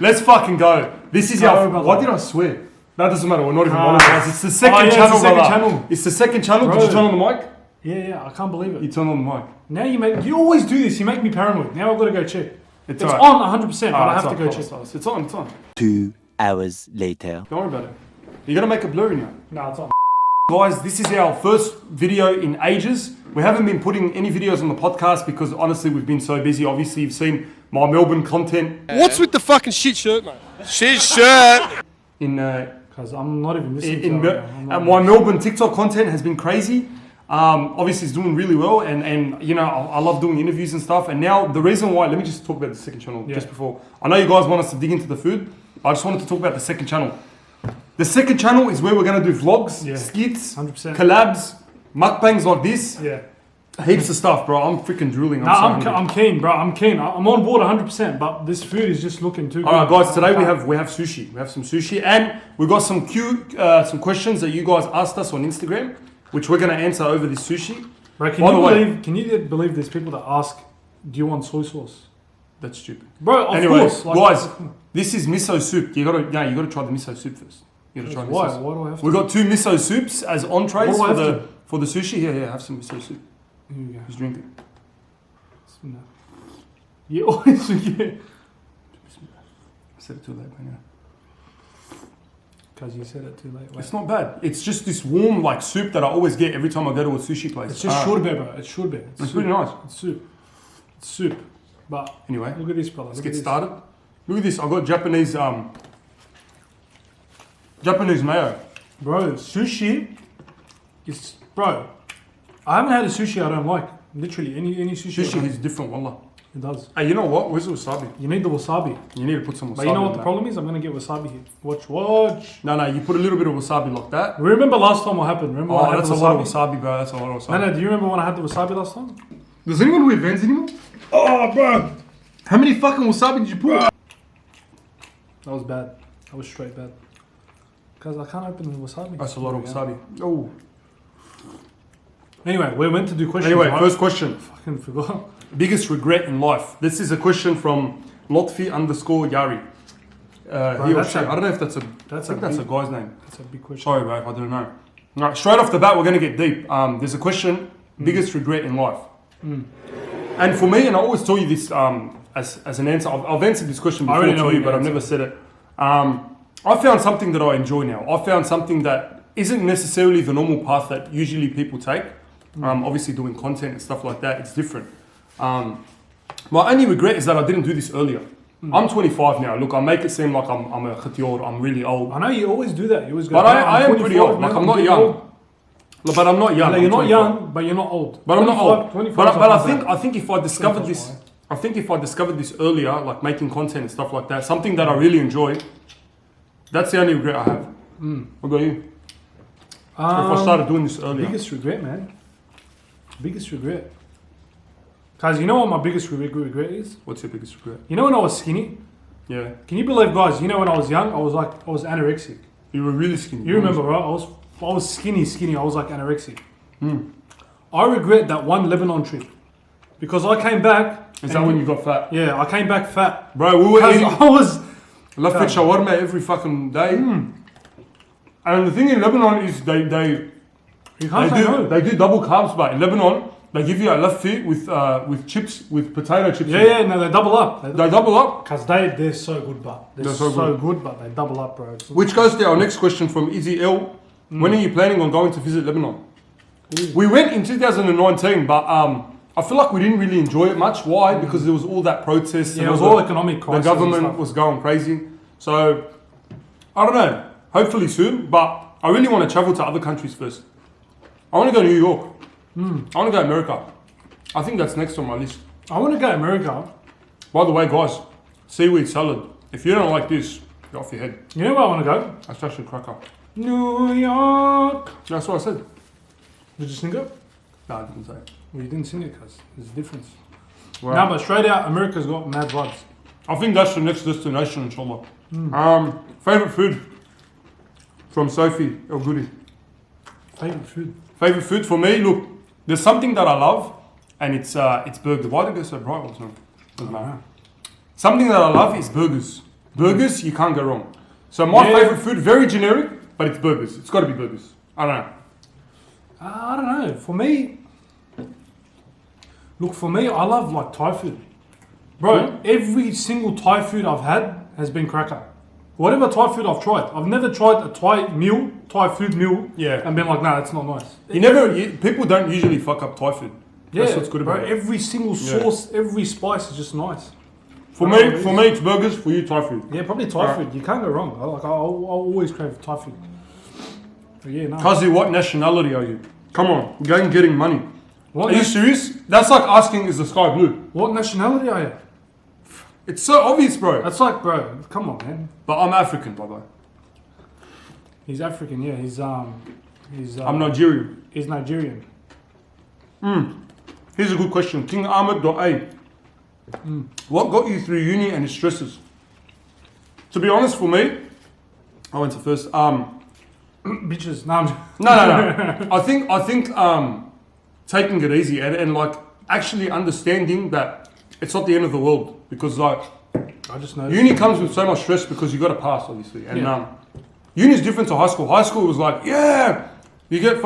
Let's fucking go. This is our... Why did I swear? That doesn't matter. We're not even monetized. It's the second channel, brother. It's the second channel. Bro. Did you turn on the mic? Yeah. I can't believe it. You turn on the mic. Now you always do this. You make me paranoid. Now I've got to go check. It's right. on 100%, but I have to go check. It's on. 2 hours later. Don't worry about it. You're going to make it blurry now. No, it's on. Guys, this is our first video in ages. We haven't been putting any videos on the podcast because honestly we've been so busy. Obviously you've seen my Melbourne content. What's with the fucking shit shirt, mate? Shit shirt! Because I'm not even listening my Melbourne TikTok content has been crazy. Obviously it's doing really well and you know, I love doing interviews and stuff. And now the reason why, let me just talk about the second channel just before. I know you guys want us to dig into the food. I just wanted to talk about the second channel. The second channel is where we're going to do vlogs, skits, 100%. Collabs, mukbangs like this. Yeah. Heaps of stuff, bro. I'm freaking drooling. I'm keen, bro. I'm keen. I'm on board 100%, but this food is just looking too good. Alright guys, today we have sushi. We have some sushi and we got some some questions that you guys asked us on Instagram, which we're going to answer over this sushi. Bro, can you believe there's people that ask, do you want soy sauce? That's stupid. Bro, of course. Guys, this is miso soup. You gotta try the miso soup first. You gotta try Why? miso soup. Why do I have to? We got 2 miso soups as entrees for for the sushi. Yeah, have some miso soup. Here you go. Just drink it. No. You always forget. I said it too late, man. Because you said it too late. Wait. It's not bad. It's just this warm like soup that I always get every time I go to a sushi place. It's just shortbread, bro. It's shortbread. It's pretty nice. It's soup. It's soup. But anyway, look at this, brother. Let's get started. Look at this. I got Japanese mayo. Bro, sushi is I haven't had a sushi I don't like. Literally any sushi. Sushi is different, wallah. It does. Hey, you know what? Where's the wasabi? You need the wasabi. You need to put some wasabi. But you know what the problem is? I'm gonna get wasabi here. Watch. No, you put a little bit of wasabi like that. Remember last time what happened? Remember when I had that's a lot of wasabi, bro. That's a lot of wasabi. No, do you remember when I had the wasabi last time? Does anyone wear Vans anymore? Oh, bro. How many fucking wasabi did you put? That was bad. That was straight bad. Because I can't open the wasabi. That's a lot of wasabi. Oh. Anyway, we're meant to do questions. Anyway, first question. Fucking forgot. Biggest regret in life. This is a question from Lotfi_Yari. I don't know if that's a guy's name. That's a big question. Sorry, bro, I don't know. All right, straight off the bat, we're going to get deep. There's a question, biggest regret in life. And for me, and I always tell you this as an answer, I've answered this question before to you, but I've never said it. I found something that I enjoy now. I found something that isn't necessarily the normal path that usually people take. Obviously doing content and stuff like that, it's different. My only regret is that I didn't do this earlier. I'm 25 now. Look, I make it seem like I'm a khatior, I'm really old. I know you always do that. You always go, but I am pretty old. Like I'm not young. But I'm not young. You're not young, but you're not old. But I'm not old. But I think if I discovered this, earlier, like making content and stuff like that, something that I really enjoy, that's the only regret I have. What about you? If I started doing this earlier. Biggest regret, man. Biggest regret. Guys, you know what my biggest regret is? What's your biggest regret? You know when I was skinny? Yeah. Can you believe, guys, you know when I was young, I was anorexic. You were really skinny. You remember, right? I was skinny. I was like anorexic. I regret that one Lebanon trip. Because I came back. Is that when you got fat? Yeah, I came back fat. Bro, we were eating... I was... lafet shawarma every fucking day. And the thing in Lebanon is they do double carbs, but in Lebanon they give you a lafet with chips, with potato chips. Yeah, no, they double up. They double up? Because they're so good, but they're so good, but they double up, bro. Which goes to our next question from Izzy L. When are you planning on going to visit Lebanon? We went in 2019, but I feel like we didn't really enjoy it much. Why? Because there was all that protest. Yeah, it was all economic crisis. The government was going crazy. So, I don't know. Hopefully soon, but I really want to travel to other countries first. I want to go to New York. I want to go to America. I think that's next on my list. I want to go to America. By the way, guys, seaweed salad. If you don't like this, you're off your head. You know where I want to go? That's actually a cracker. New York. That's what I said. Did you sing it? No, I didn't say it. Well, you didn't sing it because there's a difference. Right. No, but straight out, America's got mad vibes. I think that's the next destination, inshallah. Favorite food from Sophie El Goody. Favorite food for me. Look, there's something that I love, and it's burgers. Why did it go so bright? Doesn't matter. Something that I love is burgers. Burgers, you can't go wrong. So my favorite food, very generic, but it's burgers. It's got to be burgers. I don't know. I don't know. For me, I love like Thai food. Bro, every single Thai food I've had has been cracker. Whatever Thai food I've tried, I've never tried a Thai food meal, and been like, nah, it's not nice. People don't usually fuck up Thai food. That's what's good about it. Every single sauce, every spice is just nice. For me, it's burgers. For you, Thai food. Yeah, probably Thai food. You can't go wrong. I'll always crave Thai food. But yeah, no. Kazi, what nationality are you? Come on, we're going getting money. Are you serious? That's like asking, is the sky blue? What nationality are you? It's so obvious, bro. That's like, bro, come on, man. But I'm African, by the way. He's African, yeah. He's I'm Nigerian. He's Nigerian. Here's a good question. King Ahmed.A. What got you through uni and its stresses? To be honest, for me, I went to first. Bitches. No, No. I think taking it easy and like actually understanding that it's not the end of the world, because like I just know uni comes with so much stress because you got to pass, obviously, and uni is different to high school. High school was like, you get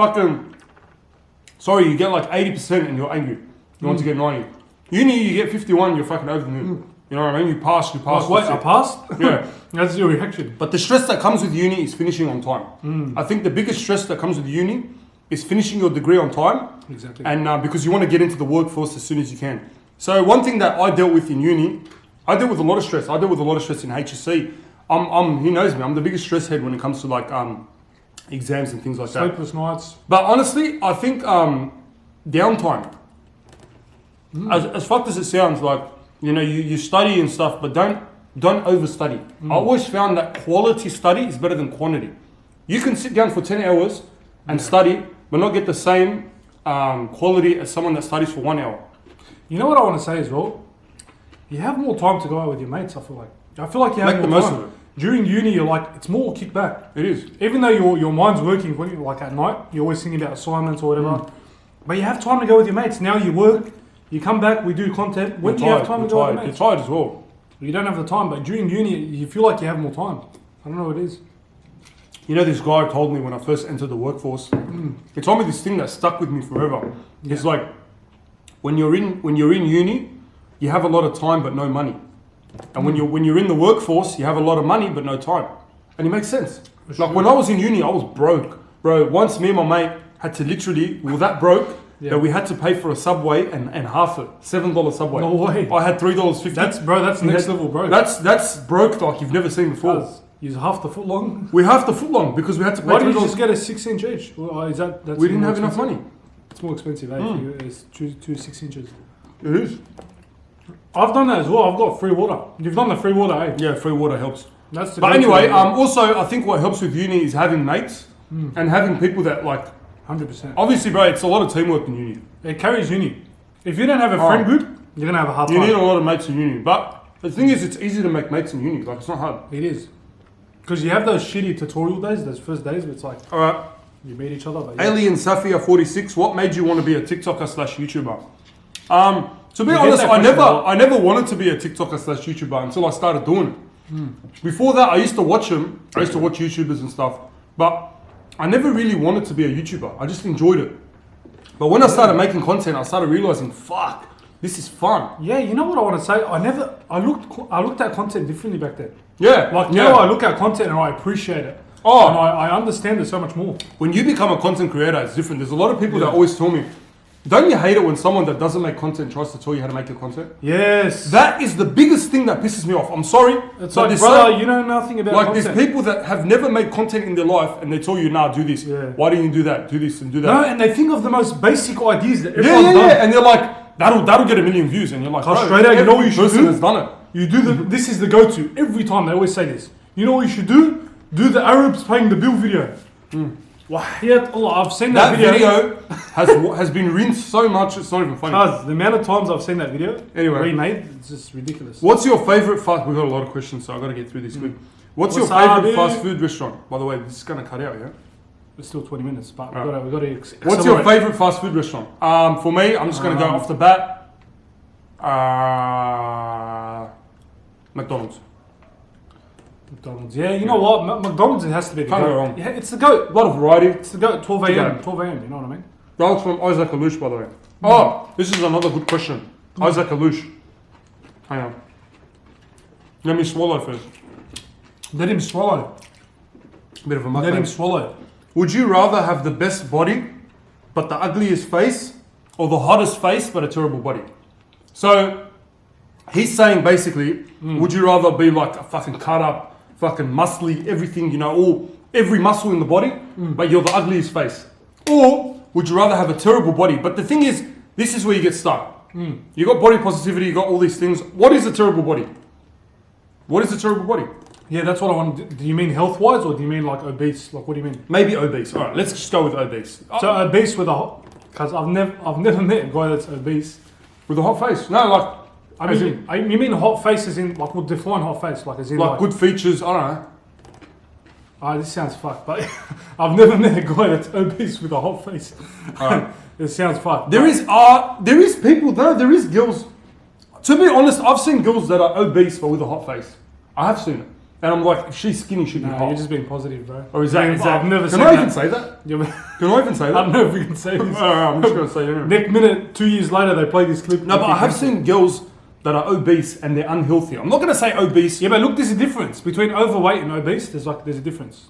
like 80% and you're angry. You want to get 90. Uni, you get 51, you're fucking over the moon. You know what I mean? You pass. Wait, I passed? Yeah. That's your reaction. But the stress that comes with uni is finishing on time. I think the biggest stress that comes with uni is finishing your degree on time. Exactly. And because you want to get into the workforce as soon as you can. So one thing that I dealt with in uni, I dealt with a lot of stress. I dealt with a lot of stress in HSC. He knows me. I'm the biggest stress head when it comes to like exams and things like that. Sleepless nights. But honestly, I think downtime. As fucked as it sounds, like you study and stuff, but don't overstudy. I always found that quality study is better than quantity. You can sit down for 10 hours and study, but not get the same quality as someone that studies for 1 hour. You know what I want to say as well? You have more time to go out with your mates, I feel like you have Make the more most time. of it. During uni, you're like, it's more kickback. It is. Even though your mind's working, when like at night, you're always thinking about assignments or whatever. But you have time to go with your mates. Now you work, you come back, we do content. When do you have time to go with your mates? You're tired as well. You don't have the time, but during uni, you feel like you have more time. I don't know what it is. You know, this guy told me when I first entered the workforce, he told me this thing that stuck with me forever. It's like, when you're in uni, you have a lot of time but no money. And when you're in the workforce, you have a lot of money but no time. And it makes sense. Like when I was in uni, I was broke. Bro, once me and my mate had to literally, that broke, that we had to pay for a Subway and half it. $7 Subway. No way. I had $3.50. That's next level broke. That's broke like you've never seen before. Use half the foot long. We half the foot long because we had to pay. Why didn't you just get a 6-inch each? Well, we didn't have enough money. It's more expensive, eh? It's two 6 inches. It is. I've done that as well. I've got free water. You've done the free water, eh? Yeah, free water helps. But anyway, also I think what helps with uni is having mates and having people that like. 100%. Obviously, bro, it's a lot of teamwork in uni. It carries uni. If you don't have a friend good, you're gonna have a hard time. You need a lot of mates in uni, but the thing is, it's easy to make mates in uni. Like it's not hard. It is. Because you have those shitty tutorial days, those first days where it's like, all right, you meet each other. But Alien Safia 46. What made you want to be a TikToker/YouTuber? To be honest, I never wanted to be a TikToker/YouTuber until I started doing it. Before that, I used to watch them. I used to watch YouTubers and stuff, but I never really wanted to be a YouTuber. I just enjoyed it. But when I started making content, I started realizing, fuck, this is fun. Yeah, you know what I want to say? I looked at content differently back then. Yeah. Like now I look at content and I appreciate it. Oh. And I understand it so much more. When you become a content creator, it's different. There's a lot of people that always tell me, don't you hate it when someone that doesn't make content tries to tell you how to make your content? Yes. That is the biggest thing that pisses me off. I'm sorry. It's like, brother, you know nothing about content. Like there's people that have never made content in their life and they tell you, nah, do this. Yeah. Why didn't you do that? Do this and do that. No, and they think of the most basic ideas that everyone's done. Yeah. And they're like, that'll get 1 million views. And you're like, straight out, you know what you should do? Has done it. You do this is the go-to. Every time they always say this. You know what you should do? Do the Arabs paying the bill video. Wahyat Allah, I've seen that video has been rinsed so much it's not even funny. The amount of times I've seen that video remade, it's just ridiculous. What's your favourite fast? We've got a lot of questions, so I've got to get through this quick. What's your favourite fast food restaurant? By the way, this is going to cut out, yeah? It's still 20 minutes, but we've got to accelerate. What's your favourite fast food restaurant? For me, I'm just going to go off the bat. McDonald's. McDonald's. Yeah, you know what? McDonald's it has to be the Can't go GOAT. wrong. Yeah, it's the GOAT. A lot of variety. It's the GOAT. 12 a.m. Okay. 12 a.m. You know what I mean? That was from Isaac Alush, by the way. Oh, this is another good question. Isaac Alush. Hang on. Let me swallow first. Let him swallow. Bit of a Let him mukbang. swallow. Would you rather have the best body, but the ugliest face, or the hottest face, but a terrible body? So, he's saying basically, would you rather be like a fucking cut up, fucking muscly, everything, you know, every muscle in the body, but you're the ugliest face? Or would you rather have a terrible body? But the thing is, this is where you get stuck. You got body positivity, you got all these things. What is a terrible body? What is a terrible body? Yeah, that's what I want. Do you mean health-wise, or do you mean like obese? Like, what do you mean? Maybe obese. All right, let's just go with obese. So obese with a hot... Because I've never met a guy that's obese. With a hot face. No, like, I mean, you mean hot face as in, like, would define hot face? Like, as in, like good features, I don't know. This sounds fucked, but I've never met a guy that's obese with a hot face. Alright. It sounds fucked. There is people though, there is girls. To be honest, I've seen girls that are obese but with a hot face. I have seen it. And I'm like, if she's skinny, she'd be No, hot. you're just being positive, bro. Or is that, I've never Can seen I that. even say that? Yeah, Can I even say I that? don't know if we can say this. I'm just going to say it anyway. Next minute, 2 years later, they play this clip. No, but I have seen girls that are obese and they're unhealthy. I'm not going to say obese. Yeah, but look, there's a difference between overweight and obese. There's a difference.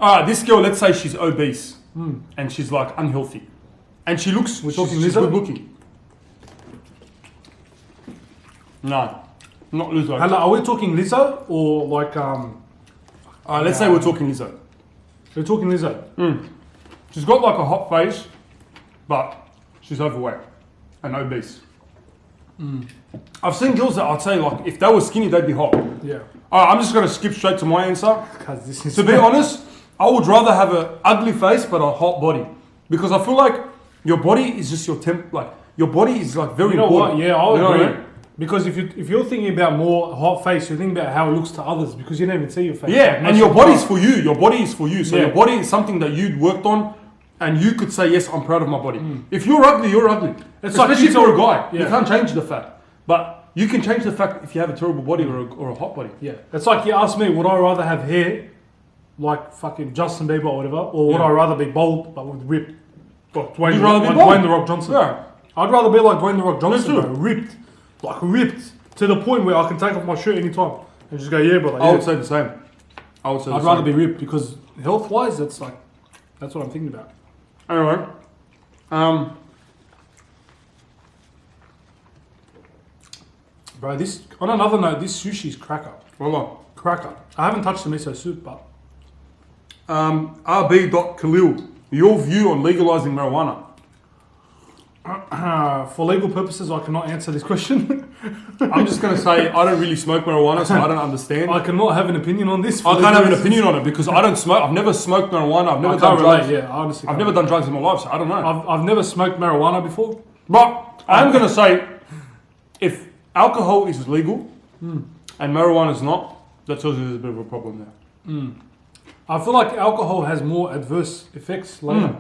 Alright, this girl, let's say she's obese and she's like unhealthy. And she looks, she's talking good lizard? looking. No, not Lizzo. Hello, are we talking Lizzo or like Alright, let's say we're talking Lizzo. we're talking Lizzo? She's got like a hot face, but she's overweight and obese. I've seen girls that I'd say like if they were skinny, they'd be hot. Yeah. Alright, I'm just going to skip straight to my answer. Because this is To be honest, I would rather have an ugly face but a hot body, because I feel like your body is just your your body is like very You know important. what? Yeah, I You know what I agree. mean? Because if you're thinking about more hot face, you're thinking about how it looks to others because you don't even see your face. Yeah, Like, and most your of the body's time. for you. Your body is for you. So Yeah. your body is something that you'd worked on, and you could say, yes, I'm proud of my body. If you're ugly, you're ugly. It's like Especially if you're a guy. Yeah. You can't change the fact. But you can change the fact if you have a terrible body or a hot body. Yeah, it's like you ask me, would I rather have hair like fucking Justin Bieber or whatever, or would Yeah. I rather be bald but with ripped? Like Dwayne, You'd rather be like bald? Dwayne the Rock Johnson. Yeah. I'd rather be like Dwayne the Rock Johnson, too. bro, ripped to the point where I can take off my shirt anytime and just go, yeah, brother. I Yeah. would say the same. I would say the I'd same. rather be ripped because health-wise, that's what I'm thinking about. Anyway, Bro, on another note, this sushi's cracker. voila. Cracker. I haven't touched the miso soup, but RB.Khalil, your view on legalizing marijuana? for legal purposes, I cannot answer this question. I'm just going to say I don't really smoke marijuana, so I don't understand. I cannot have an opinion on this. for I can't legal have an reasons. opinion on it because I don't smoke. I've never smoked marijuana. I've never I done can't drugs. relate. Yeah, I honestly. I've can't. never done drugs in my life, so I don't know. I've never smoked marijuana before. But I'm going to say, if alcohol is legal and marijuana is not, that tells you there's a bit of a problem there. I feel like alcohol has more adverse effects later.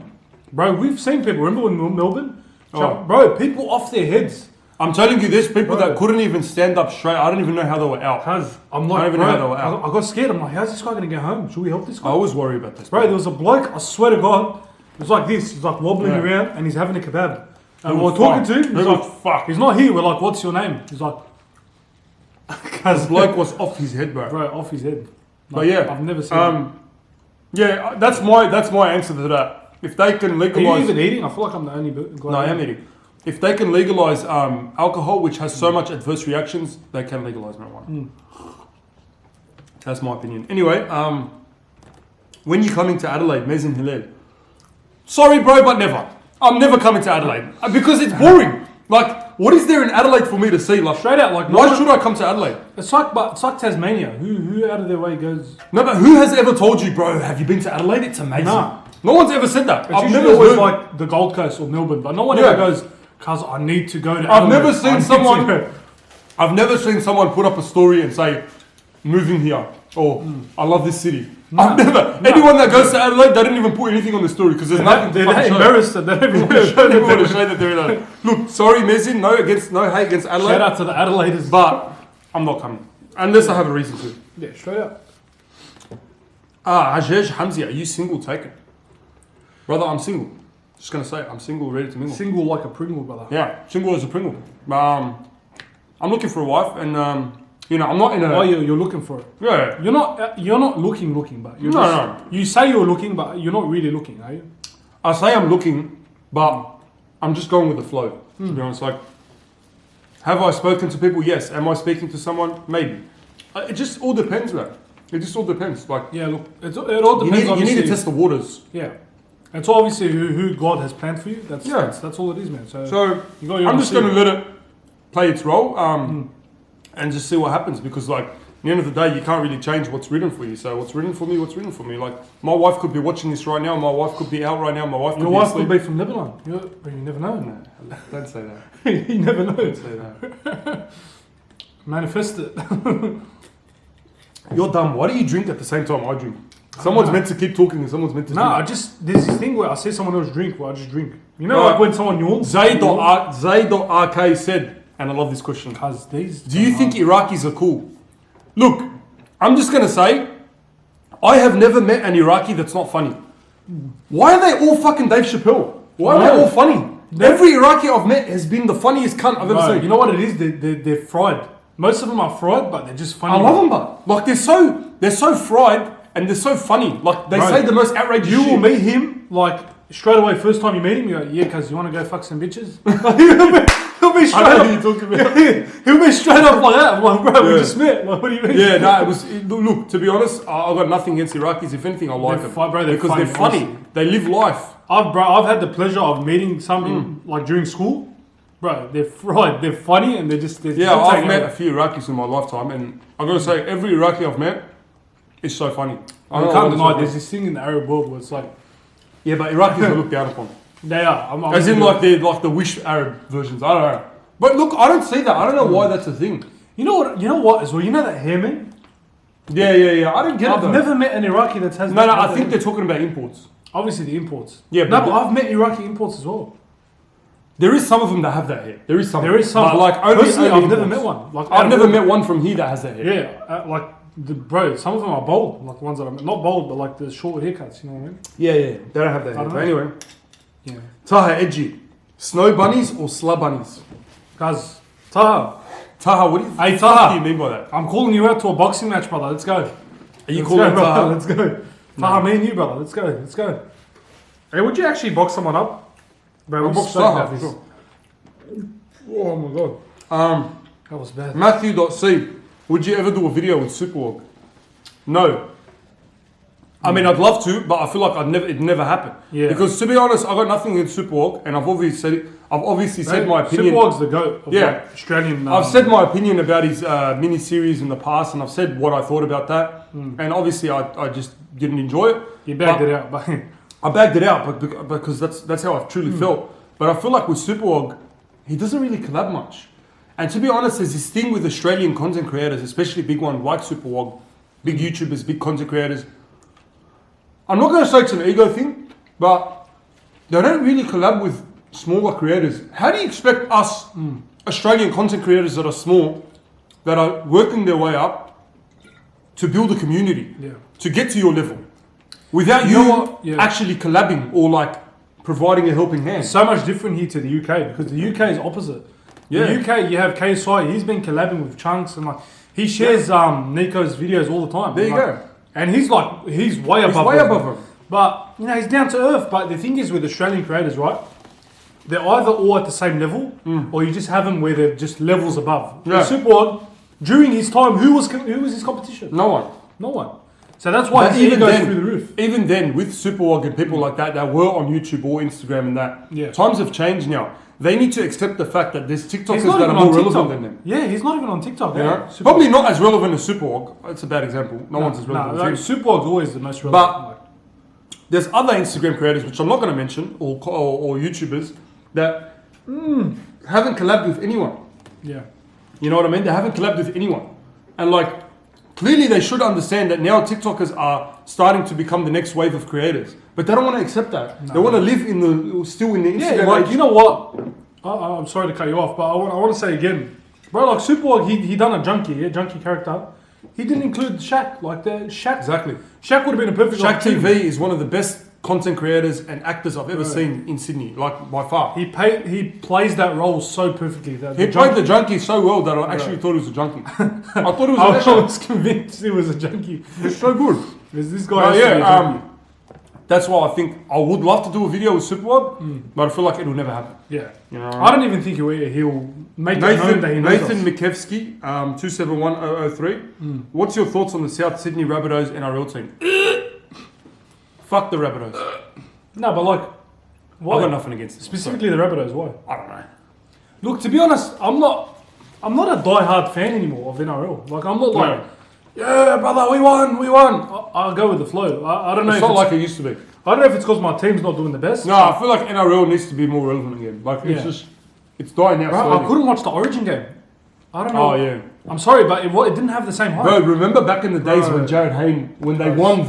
Bro, we've seen people. Remember when Melbourne? Oh. Bro, people off their heads. I'm telling you, there's people Bro. that couldn't even stand up straight. I don't even know how they were out. Cause I'm I like, don't even bro, know how they were out. I got scared. I'm like, how's this guy gonna get home? Should we help this I guy? always worry about this. Bro, there was a bloke. I swear to God, it was like this. He's like wobbling Yeah. around and he's having a kebab. And Who we're the talking fuck? to him. Who He's the like, fuck? he's not here. We're like, what's your name? He's like, This bloke was off his head, bro. bro, off his head. But yeah, I've never seen. It. yeah, that's my answer to that. If they can Are you legalize, even eating? I feel like I'm the only guy. no, I am eating. If they can legalize alcohol, which has so much adverse reactions, they can legalize marijuana. That's my opinion. Anyway, when you're coming to Adelaide, Mez and Hilal, sorry, bro, but never. I'm never coming to Adelaide because it's boring. Like, what is there in Adelaide for me to see? Like, Straight out, like, no why one- should I come to Adelaide? It's like Tasmania. Who out of their way goes? No, but who has ever told you, bro? Have you been to Adelaide? It's amazing. Nah. No one's ever said that. It's I've usually never always heard. like the Gold Coast or Melbourne, but no one Yeah. ever goes. Cause I need to go to. I've Adelaide. never I seen need someone. to go." I've never seen someone put up a story and say, "Moving here," or "I love this city." I've never. Anyone that goes to Adelaide, they didn't even put anything on the story because there's nothing. They're to that fucking show. embarrassed that they don't even want to show They that want to they're- show that they're in Adelaide. Look, sorry, Mezin, no hate against Adelaide, Shout out to the Adelaiders. but I'm not coming unless I have a reason to. Yeah, straight up. Hajej Hamzi, are you single? Take it. Brother, I'm single. Just gonna say, I'm single, ready to mingle. Single like a Pringle, brother. Yeah, single as a Pringle. I'm looking for a wife, and you know, I'm not in a. Oh, you're looking for it. Yeah. You're not looking, but you're No. You say you're looking, but you're not really looking, are you? I say I'm looking, but I'm just going with the flow. To be honest, like, have I spoken to people? Yes. Am I speaking to someone? Maybe. It just all depends, man. It just all depends. Like, Yeah, look, it all depends. you need to test the waters. Yeah. It's obviously who God has planned for you. That's Yeah. that's all it is, man. So you got your I'm own just going to seed. let it play its role, and just see what happens. Because like, at the end of the day, you can't really change what's written for you. So what's written for me, what's written for me. Like, my wife could be watching this right now. My wife could be out right now. My wife could Your be wife asleep. could be from Lebanon. You never know. No, don't say that. You never know. Don't say that. Manifest it. You're dumb. Why do you drink at the same time I drink? Someone's meant to keep talking and someone's meant to No, drink. there's this thing where I see someone else drink, where I just drink. You know, Right. like when someone yawns. Zay.RK said, and I love this question. Cause these. Do you think Iraqis are cool? Look, I'm just going to say, I have never met an Iraqi that's not funny. Why are they all fucking Dave Chappelle? Why are they all funny? Every Iraqi I've met has been the funniest cunt I've ever Bro, seen. you know what it is? They're fried. Most of them are fried, but they're just funny. I love them, but like they're so fried and they're so funny. Like they Bro, say the most outrageous You shit. will meet him like straight away. First time you meet him, you're like, yeah, cuz you want to go fuck some bitches. he'll be straight I know up. who you're talking about. He'll be straight up like that. I'm like, bro, we Yeah. just met. Like, what do you mean? Yeah, no, look, to be honest, I've got nothing against Iraqis. If anything, I like They're them. bro, they're because funny, they're funny. honestly. They live life. I've had the pleasure of meeting some like during school. Bro, they're fried. They're funny and they're Yeah, I've taking met over. a few Iraqis in my lifetime, and I've got to say, every Iraqi I've met is so funny. I You don't know can't what deny it's there's this thing in the Arab world where it's like Yeah, but Iraqis are looked down upon. they are. I'm As in, like they're like the Wish Arab versions. I don't know. But look, I don't see that. I don't know why that's a thing. You know what as well? You know that hair, man? Yeah. I don't get it. I've though. never met an Iraqi that has. No, that I hair. think they're talking about imports. Obviously the imports. Yeah, no, but but I've met Iraqi imports as well. There is some of them that have that hair. There is some. There is some. But like only Personally, I've never imports. met one. Like I've never met one from here that has that hair. Yeah, like bro, some of them are bold. Like the ones that I'm not bold, but like the short haircuts. You know what I mean? Yeah. They don't have that hair. don't But know. anyway, Yeah. Taha Edgy, snow bunnies or slub bunnies? Guys, Taha, Taha, what do you, Hey, fuck Taha. do you mean by that? I'm calling you out to a boxing match, brother. Let's go. Are you Let's calling go, brother. Taha? Let's go. Taha, me and you, brother. Let's go. Hey, would you actually box someone up? Bro, I'll we box spoke Taha, about for this. sure. Oh my god, that was bad. Matthew.c, would you ever do a video with Superwog? No. I mean, I'd love to, but I feel like it'd never happen. Yeah. Because to be honest, I got nothing against Superwog, and I've obviously said my opinion. Superwog's the goat of Yeah. like Australian. I've said my opinion about his mini series in the past, and I've said what I thought about that. And obviously, I just didn't enjoy it. You bagged But it out, but I bagged it out, but because that's how I truly felt. But I feel like with Superwog, he doesn't really collab much. And to be honest, there's this thing with Australian content creators, especially big ones like Superwog, big YouTubers, big content creators. I'm not going to say it's an ego thing, but they don't really collab with smaller creators. How do you expect us, Australian content creators that are small, that are working their way up, to build a community, to get to your level, without You know what? Yeah. actually collabing or like providing a helping hand? so much different here to the UK because the UK is opposite. Yeah. The UK, you have KSI. He's been collabing with Chunks and like he shares Nico's videos all the time. There you Like, go. And he's way above. way us, above man. him. But you know he's down to earth. But the thing is with Australian creators, right? They're either all at the same level, or you just have them where they're just levels above. Yeah. Superwog, during his time, who was his competition? No one. No one. So that's why But his ego goes through the roof. Even then, with Superwog and people like that were on YouTube or Instagram and that, Yeah. times have changed now. They need to accept the fact that there's TikTokers He's not that even are on more TikTok. relevant than them. Yeah, he's not even on TikTok. You Yeah. know? Probably not as relevant as Superwog. It's a bad example. No one's as No, relevant like, as him. Superwog's always the most relevant. But there's other Instagram creators, which I'm not going to mention, or YouTubers, that haven't collabed with anyone. yeah. You know what I mean? They haven't collabed with anyone. And like, clearly they should understand that now TikTokers are starting to become the next wave of creators. But they don't want to accept that. They want to live still in the Instagram Yeah, like age. you know what? I'm sorry to cut you off, but I want to say again, bro. Like Superwog, he done a junkie character. He didn't include Shaq. Like the Shaq. Exactly. Shaq would have been a perfect. Shaq TV is one of the best content creators and actors I've ever seen in Sydney, like by far. He plays that role so perfectly. He played the junkie so well that I actually thought he was a junkie. I thought he was I was convinced he was a junkie. It's so good. This guy. That's why I think I would love to do a video with Superwad, but I feel like it'll never happen. Yeah. You know? I don't even think he'll make it known that he knows Nathan us. Mikevsky, 271003. What's your thoughts on the South Sydney Rabbitohs NRL team? Fuck the Rabbitohs. No, but like, why? I've got nothing against it. Specifically the Rabbitohs, why? I don't know. Look, to be honest, I'm not a die-hard fan anymore of NRL. Like, I'm not like, yeah, brother, we won. I'll go with the flow. I don't know. It's not like it used to be. I don't know if it's because my team's not doing the best. No, I feel like NRL needs to be more relevant again. Like, it's dying out Bro, slowly. I couldn't watch the Origin game. I don't know. Oh, yeah. I'm sorry, but it didn't have the same hype. Bro, remember back in the days when Jared Hayne, when they won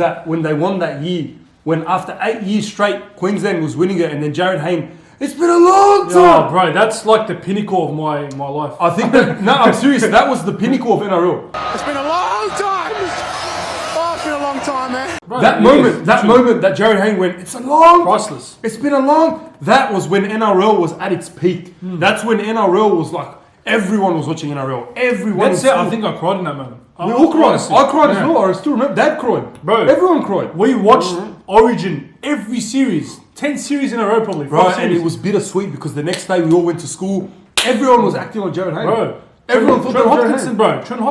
that year, when after 8 years straight, Queensland was winning it, and then Jared Hayne, it's been a long time. Yeah, bro, that's like the pinnacle of my life. I think that, no, I'm serious, that was the pinnacle of NRL. It's been a long time. Oh, it's been a long time, man. Bro, That moment that Jared Hayne went, it's a long, priceless. it's been a long, that was when NRL was at its peak. That's when NRL was like, everyone was watching NRL. Everyone. That's it. I think I cried in that moment. We all cried. Honestly. I cried as well. I still remember. Dad cried. Bro. Everyone cried. We watched Origin every series. 10 series in a row probably. Right, and it was bittersweet because the next day we all went to school. Everyone was acting like Jared Hayne. Bro. Everyone thought Trent they were Hopkinson, bro. Trent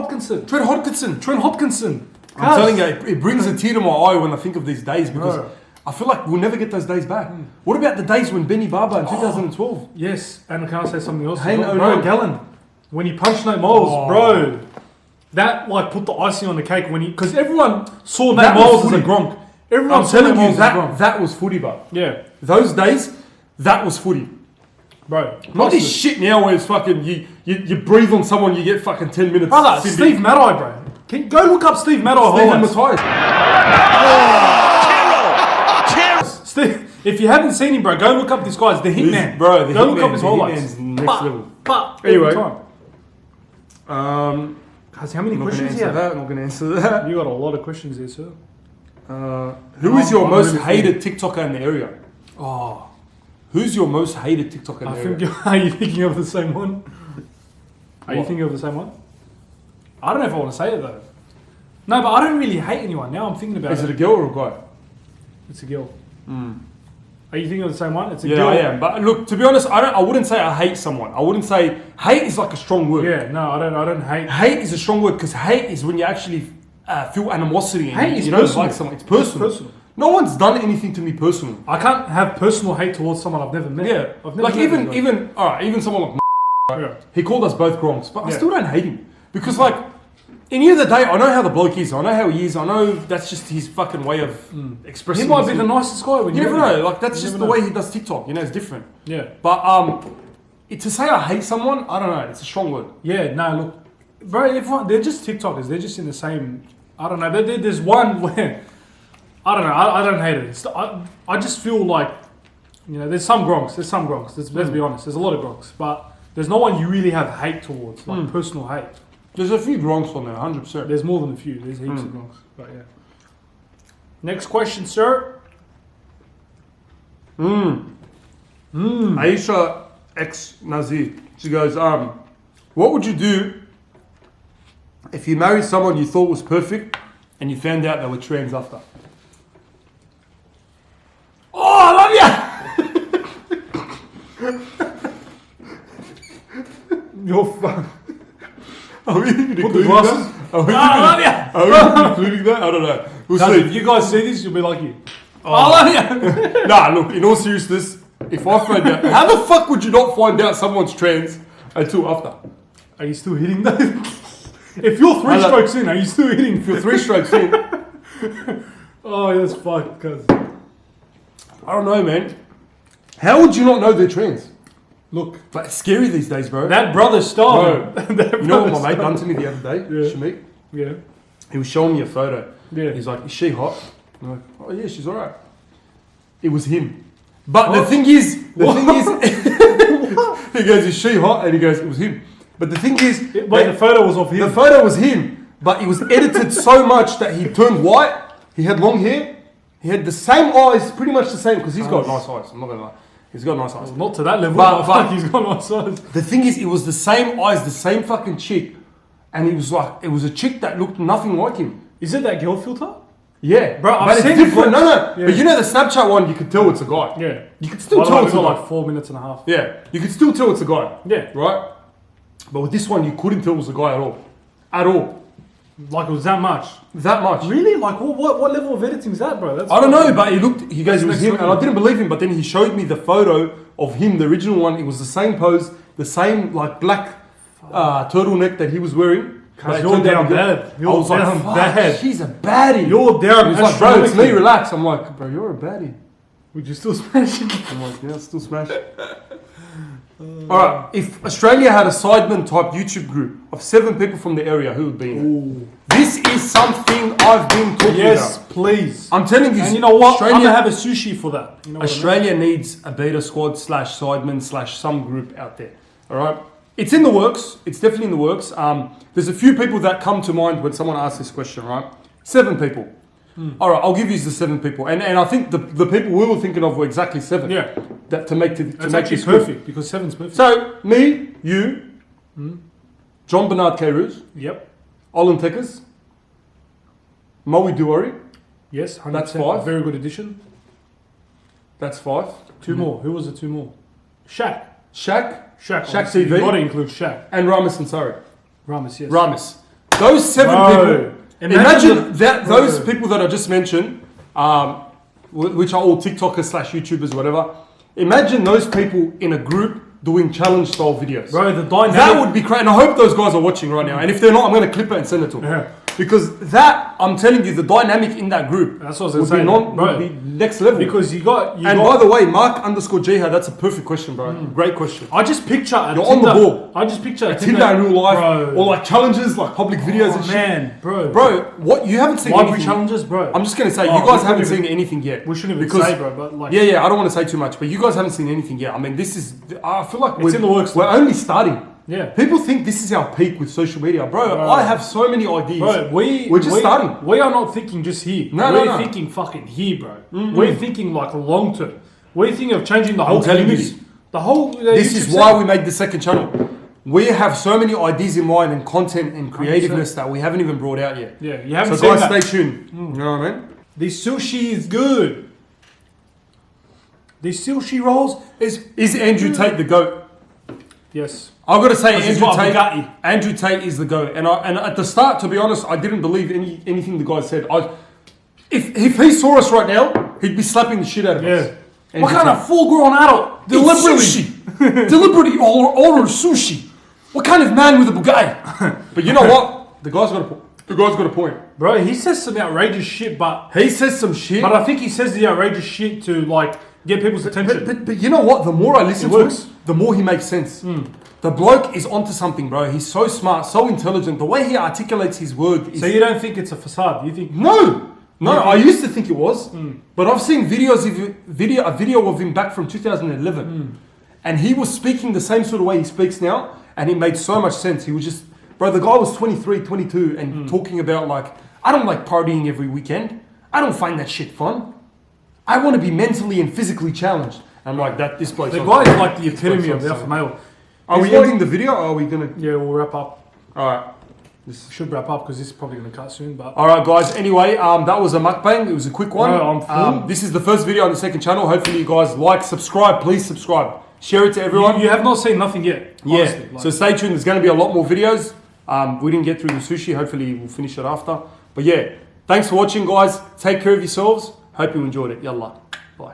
Hopkinson. I'm telling you, it brings a tear to my eye when I think of these days because I feel like we'll never get those days back. What about the days when Benny Barber in 2012? Yes, and can I say something else? Hayne Bro, Gallen. When he punched Nate Miles, bro. That like put the icing on the cake when because everyone saw Nate Miles as a Gronk. Everyone I'm saw telling Nate you, Miles as a Gronk. that was footy, bro. Yeah. Those days, that was footy. Bro. Not this shit now where it's fucking, you breathe on someone, you get fucking 10 minutes. Brother, Steve Maddai, bro. Go look up Steve Maddai highlights. Steve, if you haven't seen him, bro, go look up this guy's the Hitman. Bro, the go Hitman, look up his the highlights. Hitman's next level. Anyway. Anyway. Guys, how many I'm not questions going you to answer have? that. I'm not going to answer that. You got a lot of questions there, sir. Who is your I'm most really hated TikToker in the area? Oh, Who's your most hated TikToker in I the think area? are you thinking of the same one? Are you What? thinking of the same one? I don't know if I want to say it though. No, but I don't really hate anyone. Now I'm thinking about Is it a girl or a guy? It's a girl. Are you thinking of the same one? It's a Yeah, girl. I am. But look, to be honest, I wouldn't say I hate someone. I wouldn't say hate is like a strong word. Yeah, no, I don't hate. Hate is a strong word because hate is when you actually feel animosity. And Hate is you don't personal. like someone. It's personal. It's personal. No one's done anything to me personally. I can't have personal hate towards someone I've never met. Yeah, I've never like met them, even someone like Yeah. he called us both Gronks, but I Yeah. still don't hate him because like in the end of the day, I know how the bloke is. I know how he is. I know that's just his fucking way of expressing. He might be himself. the nicest guy when You you never meet him. know. Like that's You just never the know. way he does TikTok. You know, it's different. Yeah. But to say I hate someone, I don't know. It's a strong word. Yeah, no, look, bro, everyone, they're just TikTokers. They're just in the same. I don't know. There's one where I don't know. I don't hate it. I just feel like there's some Gronks. Let's be honest. There's a lot of Gronks, but there's no one you really have hate towards, like personal hate. There's a few Gronks on there, 100%. There's more than a few. There's heaps of Gronks. But yeah. Next question, sir. Aisha X Nazir. She goes, what would you do if you married someone you thought was perfect and you found out they were trans after? Oh, I love you! You're fun. Are we even Put the including glasses. that? Are we I love you. including that? I don't know. We'll Guys, see. if you guys see this, you'll be lucky. I love you! Nah, look, in all seriousness, if I find out, how the fuck would you not find out someone's trans until after? Are you still hitting that? If you're three Hello. strokes in, are you still hitting? If you're 3 strokes in, Oh, that's fucked, cuz. I don't know, man. How would you not know they're trans? Look, But it's scary these days, bro. that brother's starving. You know what my mate done to me the other day? Yeah. Shamik? Yeah. He was showing me a photo. Yeah. He's like, is she hot? I'm like, oh yeah, she's alright. It was him. But What? the thing is, he goes, is she hot? And he goes, it was him. But the thing is, Wait, the photo was of him. the photo was him. but it was edited so much that he turned white. He had long hair. He had the same eyes, pretty much the same, because he's got nice eyes. I'm not gonna lie. He's got nice eyes. Well, not to that level, but he's got nice eyes. The thing is, it was the same eyes, the same fucking chick, and it was like, it was a chick that looked nothing like him. Is it that girl filter? Yeah, bro, but it's different. No. Yeah. But you know the Snapchat one, you could tell it's a guy. Yeah, you could still tell it's a guy. Like 4 minutes and a half. Yeah, you could still tell it's a guy. Yeah, right. But with this one, you couldn't tell it was a guy at all. Like it was that much. That much. Really? Like what level of editing is that, bro? I don't know, but he goes, it was him, and I didn't believe him. But then he showed me the photo of him, the original one. It was the same pose, the same like black turtleneck that he was wearing. You're down bad. I was like, fuck, she's a baddie. You're down. He's like, bro, it's me, relax. I'm like, bro, you're a baddie. Would you still smash it? I'm like, yeah, still smash it. Alright, if Australia had a Sidemen type YouTube group of 7 people from the area, who would be in it? This is something I've been talking about. Yes, please. I'm telling you, and you know what? I'm going to have a sushi for that. You know Australia needs a beta squad / Sidemen / some group out there. Alright? It's in the works. It's definitely in the works. There's a few people that come to mind when someone asks this question, right? 7 people. Alright, I'll give you the 7 people. And I think the people we were thinking of were exactly 7. Yeah. To make this perfect, because 7's perfect. So, me, you, John Bernard K-Roos. Yep. Olin Tekers. Moe Duori. Yes, 100%. That's 5. Very good addition. That's 5. 2 more. Who was the 2 more? Shaq TV. You've got to include Shaq. And Ramis Ansari. Ramis, yes. Ramis. Those 7 people. Imagine those people that I just mentioned, which are all TikTokers / YouTubers, whatever. Imagine those people in a group doing challenge style videos. Bro, the dynamic. That would be crazy. And I hope those guys are watching right now. And if they're not, I'm going to clip it and send it to them. Yeah. Because that, I'm telling you, the dynamic in that group that's what I was saying, would be next level. Because you got. By the way, Mark_Jihad, that's a perfect question, bro. Great question. I just picture You're on the ball. I just picture a Tinder in real life, bro. or like challenges, like public videos and shit. Man, bro. Bro, what you haven't seen library anything. Challenges, bro. I'm just gonna say, you guys haven't seen anything yet. We shouldn't even say, bro, but like. Yeah, I don't want to say too much, but you guys haven't seen anything yet. I mean, this is. I feel like it's in the works. We're only starting. Yeah. People think this is our peak with social media. Bro, I have so many ideas. Bro, we're just starting. We are not thinking just here. We're thinking fucking here, bro. Mm-hmm. We're thinking like long term. We're thinking of changing the whole community. The whole. This is why we made the second channel. We have so many ideas in mind and content and creativeness that we haven't even brought out yet. Yeah, you haven't seen that. So guys, stay tuned. You know what I mean? The sushi is good. The sushi rolls is Andrew Tate the GOAT? Yes. I've got to say, Andrew Tate is the GOAT. And at the start, to be honest, I didn't believe anything the guy said. If he saw us right now, he'd be slapping the shit out of us. What kind of full-grown adult deliberately order sushi? What kind of man with a Bugatti? But you know what? The guy's got a point. Bro, he says some outrageous shit, but... He says some shit. But I think he says the outrageous shit to, like, get people's attention. But you know what? The more I listen to him, the more he makes sense. The bloke is onto something, bro. He's so smart, so intelligent. The way he articulates his word is... So you don't think it's a facade? You think... No, I used to think it was. But I've seen a video of him back from 2011. And he was speaking the same sort of way he speaks now. And it made so much sense. He was just... Bro, the guy was 23, 22 and talking about like, I don't like partying every weekend. I don't find that shit fun. I want to be mentally and physically challenged. I'm like, this bloke's... The guy is like the epitome of the alpha male. Are we ending the video or are we going to... Yeah, we'll wrap up. Alright. This should wrap up because this is probably going to cut soon. But alright guys, anyway, that was a mukbang. It was a quick one. No, I'm full. This is the first video on the second channel. Hopefully you guys like, subscribe. Please subscribe. Share it to everyone. You have not seen nothing yet. Honestly, so stay tuned. There's going to be a lot more videos. We didn't get through the sushi. Hopefully we'll finish it after. But yeah, thanks for watching guys. Take care of yourselves. Hope you enjoyed it. Yallah.